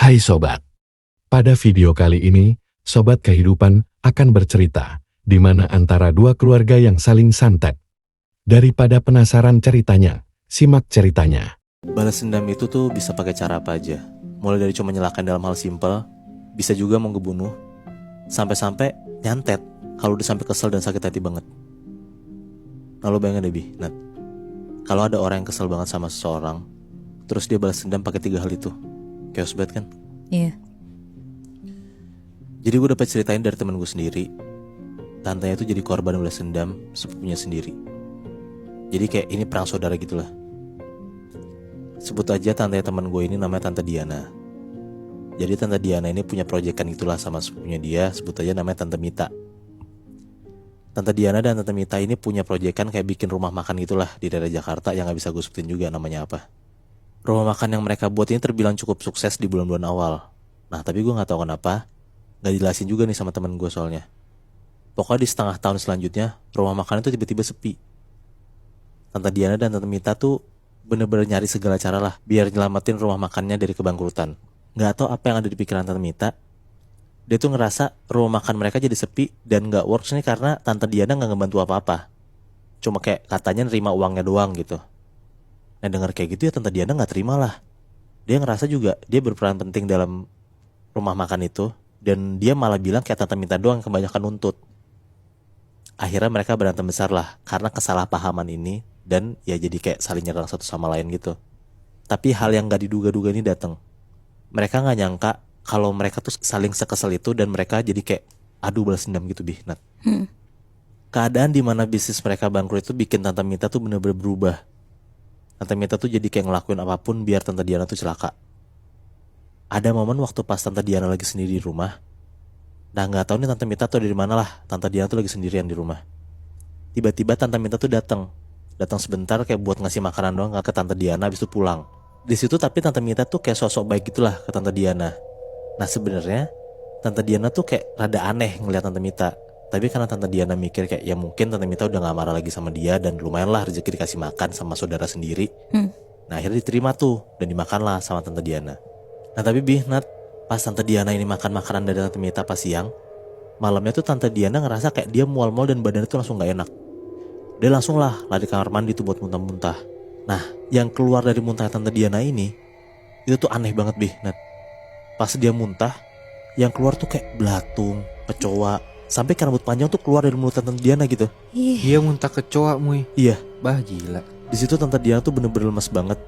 Hai Sobat, pada video kali ini, Sobat Kehidupan akan bercerita di mana antara dua keluarga yang saling santet. Daripada penasaran ceritanya, simak ceritanya. Balas dendam itu tuh bisa pakai cara apa aja. Mulai dari cuma nyelakain dalam hal simpel, bisa juga mau ngebunuh, sampai-sampai nyantet kalau udah sampai kesel dan sakit hati banget. Nah lo bayangin deh Nat, kalau ada orang yang kesel banget sama seseorang, terus dia balas dendam pakai 3 hal itu, chaos banget kan? Iya. Jadi gue dapat ceritain dari temen gue sendiri. Tantenya itu jadi korban balas dendam sepupunya sendiri. Jadi kayak ini perang saudara gitulah. Sebut aja tante teman gue ini namanya Tante Diana. Jadi Tante Diana ini punya proyekan gitulah sama sepupunya dia. Sebut aja namanya Tante Mita. Tante Diana dan Tante Mita ini punya proyekan kayak bikin rumah makan gitulah di daerah Jakarta yang gak bisa gue sebutin juga namanya apa. Rumah makan yang mereka buat ini terbilang cukup sukses di bulan-bulan awal. Nah tapi gue gak tahu kenapa gak dijelasin juga nih sama temen gue soalnya. Pokoknya di setengah tahun selanjutnya rumah makan itu tiba-tiba sepi. Tante Diana dan Tante Mita tuh bener-bener nyari segala cara lah biar nyelamatin rumah makannya dari kebangkrutan. Gak tahu apa yang ada di pikiran Tante Mita. Dia tuh ngerasa rumah makan mereka jadi sepi dan gak works nih karena Tante Diana gak ngebantu apa-apa. Cuma kayak katanya nerima uangnya doang gitu. Nah denger kayak gitu ya Tante Diana gak terima lah. Dia ngerasa juga dia berperan penting dalam rumah makan itu. Dan dia malah bilang kayak Tante Mita doang kebanyakan nuntut. Akhirnya mereka berantem besar lah karena kesalahpahaman ini. Dan ya jadi kayak saling nyerang satu sama lain gitu. Tapi hal yang gak diduga-duga ini datang. Mereka gak nyangka kalau mereka tuh saling sekesel itu. Dan mereka jadi kayak adu balas dendam gitu Nat. Keadaan dimana bisnis mereka bangkrut itu bikin Tante Mita tuh bener-bener berubah. Tante Mita tuh jadi kayak ngelakuin apapun biar Tante Diana tuh celaka. Ada momen waktu pas Tante Diana lagi sendiri di rumah. Nah gak tahu nih Tante Mita tuh dari mana lah. Tante Diana tuh lagi sendirian di rumah. Tiba-tiba Tante Mita tuh datang sebentar kayak buat ngasih makanan doang ke Tante Diana, habis itu pulang. Di situ tapi Tante Mita tuh kayak sosok baik gitulah ke Tante Diana. Nah sebenarnya Tante Diana tuh kayak rada aneh ngeliat Tante Mita. Tapi karena Tante Diana mikir kayak ya mungkin Tante Mita udah gak marah lagi sama dia dan lumayan lah rezeki dikasih makan sama saudara sendiri. Nah akhirnya diterima tuh dan dimakan lah sama Tante Diana. Nah tapi Nat, pas Tante Diana ini makan makanan dari Tante Mita pas siang, malamnya tuh Tante Diana ngerasa kayak dia mual-mual dan badannya tuh langsung gak enak. Dia langsung lah lari kamar mandi tuh buat muntah-muntah. Nah yang keluar dari muntah Tante Diana ini itu tuh aneh banget Nat. Pas dia muntah, yang keluar tuh kayak belatung, kecoa, sampai kan rambut panjang tuh keluar dari mulut Tante Diana gitu. Iya muntah kecoa Muy. Iya. Bah gila. Di situ Tante Diana tuh bener-bener lemes banget.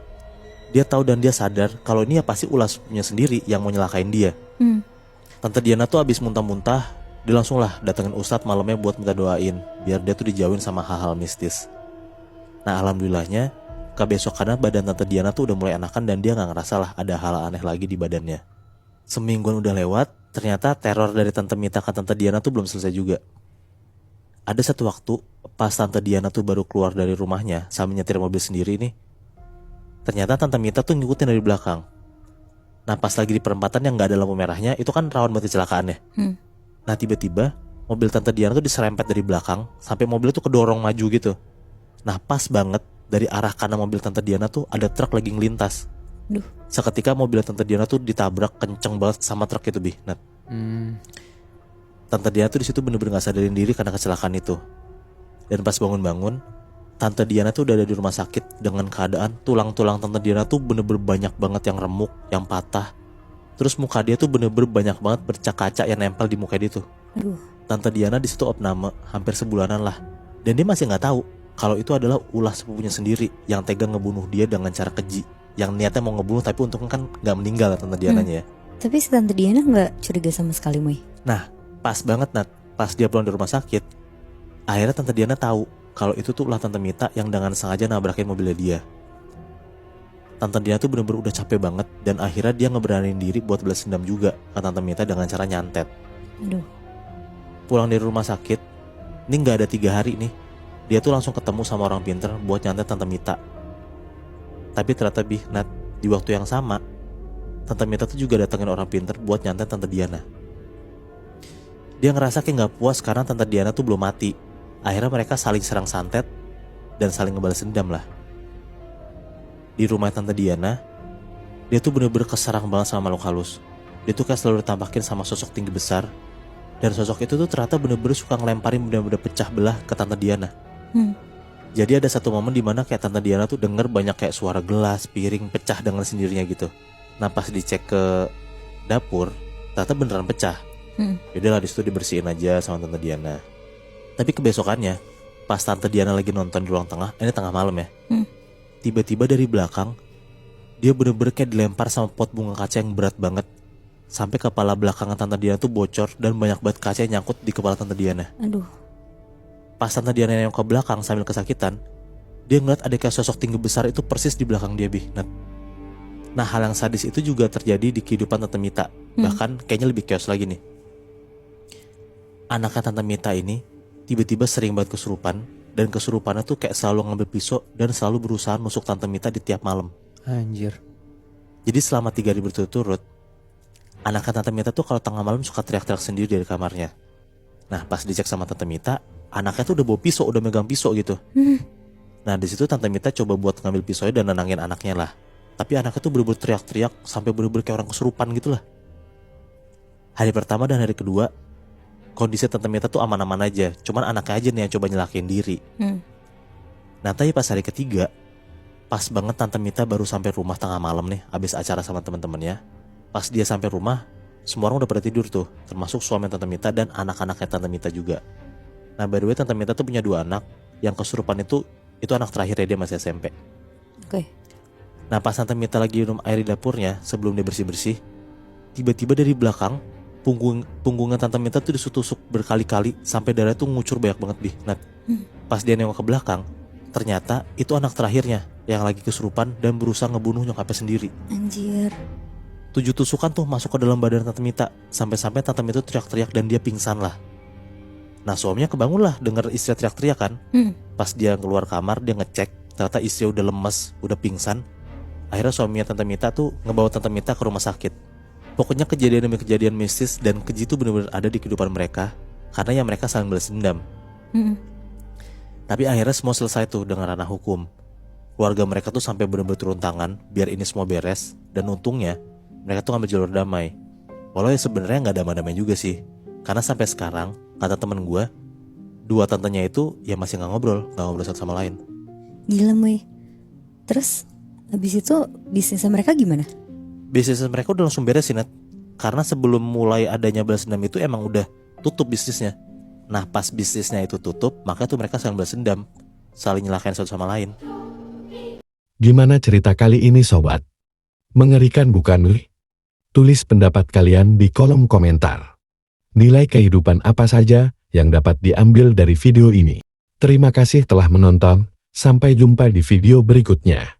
Dia tahu dan dia sadar kalau ini ya pasti ulah sepupunya sendiri yang mau nyelakain dia. Tante Diana tuh abis muntah-muntah, dia langsung lah datengin Ustadz malamnya buat minta doain biar dia tuh dijauhin sama hal-hal mistis. Nah alhamdulillahnya kebesokannya badan Tante Diana tuh udah mulai enakan dan dia gak ngerasa lah ada hal aneh lagi di badannya. Semingguan udah lewat, ternyata teror dari Tante Mita ke Tante Diana tuh belum selesai juga. Ada satu waktu pas Tante Diana tuh baru keluar dari rumahnya sambil nyetir mobil sendiri nih, ternyata Tante Mita tuh ngikutin dari belakang. Nah pas lagi di perempatan yang gak ada lampu merahnya, itu kan rawan banget kecelakaan ya. Nah tiba-tiba mobil Tante Diana tuh diserempet dari belakang sampai mobilnya tuh kedorong maju gitu. Nah pas banget dari arah kanan mobil Tante Diana tuh ada truk lagi ngelintas. Seketika mobil Tante Diana tuh ditabrak kenceng banget sama truk itu Nat. Tante Diana tuh di situ bener-bener gak sadarin diri karena kecelakaan itu. Dan pas bangun-bangun, Tante Diana tuh udah ada di rumah sakit dengan keadaan tulang-tulang Tante Diana tuh bener-bener banyak banget yang remuk, yang patah. Terus muka dia tuh bener-bener banyak banget bercak-kaca yang nempel di muka dia tuh. Tante Diana di situ opname hampir sebulanan lah. Dan dia masih nggak tahu kalau itu adalah ulah sepupunya sendiri yang tega ngebunuh dia dengan cara keji. Yang niatnya mau ngebunuh tapi untungnya kan nggak meninggal Tante Diananya ya. Tapi si Tante Diana gak curiga sama sekali Muy. Nah pas banget Nat, pas dia pulang dari rumah sakit, akhirnya Tante Diana tahu kalau itu tuh ulah Tante Mita yang dengan sengaja nabrakin mobilnya dia. Tante Diana tuh bener-bener udah capek banget dan akhirnya dia ngeberaniin diri buat balas dendam juga ke Tante Mita dengan cara nyantet. Pulang dari rumah sakit, ini gak ada 3 hari nih, dia tuh langsung ketemu sama orang pinter buat nyantet Tante Mita. Tapi ternyata Nat, di waktu yang sama Tante Mita tuh juga datengin orang pinter buat nyantet Tante Diana. Dia ngerasa kayak gak puas karena Tante Diana tuh belum mati. Akhirnya mereka saling serang santet dan saling ngebalas dendam lah. Di rumah Tante Diana, dia tuh bener-bener keserang banget sama makhluk halus. Dia tuh kayak selalu ditampakin sama sosok tinggi besar. Dan sosok itu tuh ternyata bener-bener suka ngelemparin benda-benda pecah belah ke Tante Diana. Jadi ada satu momen dimana kayak Tante Diana tuh denger banyak kayak suara gelas, piring pecah dengan sendirinya gitu. Nah pas dicek ke dapur, ternyata beneran pecah. Yaudahlah disitu dibersihin aja sama Tante Diana. Tapi kebesokannya, pas Tante Diana lagi nonton di ruang tengah, ini tengah malam ya. Tiba-tiba dari belakang, dia bener-bener kayak dilempar sama pot bunga kaca yang berat banget. Sampai kepala belakangan Tante Diana tuh bocor dan banyak banget kaca yang nyangkut di kepala Tante Diana. Aduh. Pas Tante Diana yang ke belakang sambil kesakitan, dia ngeliat ada kayak sosok tinggi besar itu persis di belakang dia, Bi. Nah hal yang sadis itu juga terjadi di kehidupan Tante Mita. Bahkan kayaknya lebih chaos lagi nih. Anaknya Tante Mita ini tiba-tiba sering banget kesurupan. Dan kesurupannya tuh kayak selalu ngambil pisau dan selalu berusaha nusuk Tante Mita di tiap malam. Anjir. Jadi selama 3 hari berturut-turut, anaknya Tante Mita tuh kalau tengah malam suka teriak-teriak sendiri dari kamarnya. Nah pas dicek sama Tante Mita, anaknya tuh udah bawa pisau, udah megang pisau gitu. Nah di situ Tante Mita coba buat ngambil pisaunya dan nenangin anaknya lah. Tapi anaknya tuh bener-bener teriak-teriak sampai bener-bener kayak orang kesurupan gitu lah. Hari pertama dan hari kedua, kondisi Tante Mita tuh aman-aman aja. Cuman anaknya aja nih yang coba nyelakain diri. Nah tapi pas hari ketiga, pas banget Tante Mita baru sampai rumah tengah malam nih, abis acara sama teman-temannya. Pas dia sampai rumah, semua orang udah pada tidur tuh, termasuk suami Tante Mita dan anak-anaknya Tante Mita juga. Nah by the way Tante Mita tuh punya 2 anak, yang kesurupan itu anak terakhirnya, dia masih SMP. Oke. Nah pas Tante Mita lagi minum air di dapurnya sebelum dia bersih-bersih, tiba-tiba dari belakang punggungnya Tante Mita tuh ditusuk berkali-kali sampai darah tuh ngucur banyak banget, Bi. Nah pas dia nengok ke belakang, ternyata itu anak terakhirnya yang lagi kesurupan dan berusaha ngebunuh nyokapnya sendiri. Anjir. 7 tusukan tuh masuk ke dalam badan Tante Mita. Sampai-sampai Tante Mita tuh teriak-teriak dan dia pingsan lah. Nah suaminya kebangun lah denger istri teriak-teriak kan. Pas dia keluar kamar dia ngecek, ternyata istri udah lemes, udah pingsan. Akhirnya suaminya Tante Mita tuh ngebawa Tante Mita ke rumah sakit. Pokoknya kejadian demi kejadian mistis dan keji itu benar-benar ada di kehidupan mereka. Karena ya mereka saling balas dendam. Tapi akhirnya semua selesai tuh dengan ranah hukum. Keluarga mereka tuh sampai benar-benar turun tangan biar ini semua beres. Dan untungnya mereka tuh ngambil jalur damai. Walau ya sebenarnya nggak damai-damai juga sih. Karena sampai sekarang kata temen gue, 2 tantenya itu ya masih nggak ngobrol satu sama lain. Gila Moy. Terus habis itu bisnisnya mereka gimana? Bisnis mereka udah langsung beres sih, Nat. Karena sebelum mulai adanya balas dendam itu emang udah tutup bisnisnya. Nah pas bisnisnya itu tutup, maka tuh mereka saling balas dendam, saling nyelakain satu sama lain. Gimana cerita kali ini sobat? Mengerikan bukan wih? Tulis pendapat kalian di kolom komentar. Nilai kehidupan apa saja yang dapat diambil dari video ini. Terima kasih telah menonton, sampai jumpa di video berikutnya.